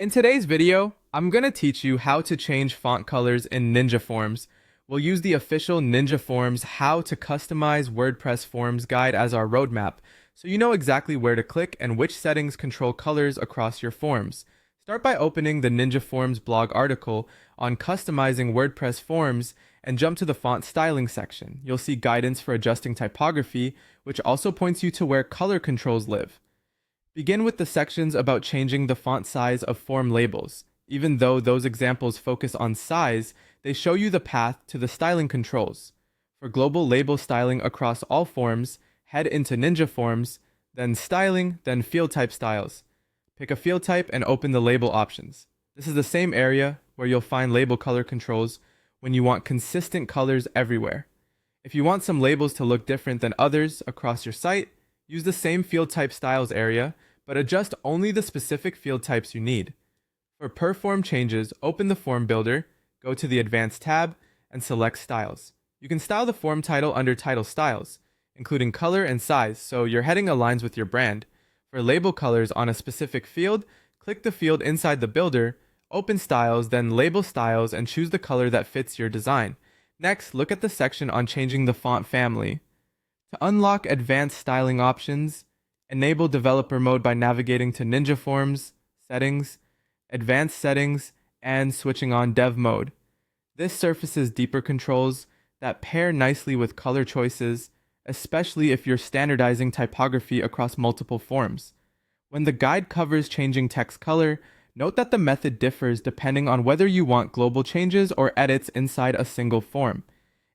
In today's video, I'm going to teach you how to change font colors in Ninja Forms. We'll use the official Ninja Forms How to Customize WordPress Forms guide as our roadmap, so you know exactly where to click and which settings control colors across your forms. Start by opening the Ninja Forms blog article on customizing WordPress forms and jump to the font styling section. You'll see guidance for adjusting typography, which also points you to where color controls live. Begin with the sections about changing the font size of form labels. Even though those examples focus on size, they show you the path to the styling controls. For global label styling across all forms, head into Ninja Forms, then Styling, then Field Type Styles. Pick a field type and open the label options. This is the same area where you'll find label color controls when you want consistent colors everywhere. If you want some labels to look different than others across your site, use the same field type styles area, but adjust only the specific field types you need. For per form changes, open the form builder, go to the Advanced tab, and select Styles. You can style the form title under Title Styles, including color and size, so your heading aligns with your brand. For label colors on a specific field, click the field inside the builder, open Styles, then Label Styles, and choose the color that fits your design. Next, look at the section on changing the font family. To unlock advanced styling options, enable developer mode by navigating to Ninja Forms, Settings, Advanced Settings, and switching on Dev mode. This surfaces deeper controls that pair nicely with color choices, especially if you're standardizing typography across multiple forms. When the guide covers changing text color, note that the method differs depending on whether you want global changes or edits inside a single form.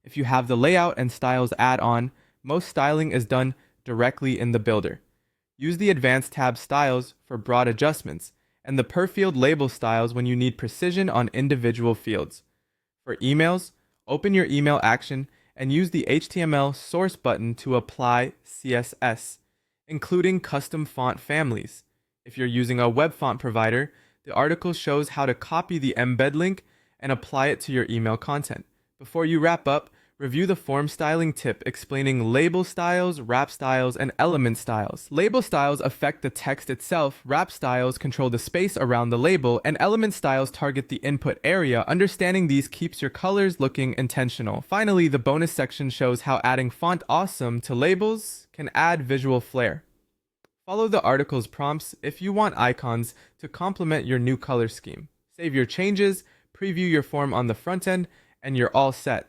If you have the Layout and Styles add-on, most styling is done directly in the builder. Use the Advanced tab Styles for broad adjustments, and the per field label styles when you need precision on individual fields. For emails, open your email action and use the HTML source button to apply CSS, including custom font families. If you're using a web font provider, the article shows how to copy the embed link and apply it to your email content. Before you wrap up, review the form styling tip explaining label styles, wrap styles, and element styles. Label styles affect the text itself, wrap styles control the space around the label, and element styles target the input area. Understanding these keeps your colors looking intentional. Finally, the bonus section shows how adding font awesome to labels can add visual flair. Follow the article's prompts if you want icons to complement your new color scheme. Save your changes, preview your form on the front end, and you're all set.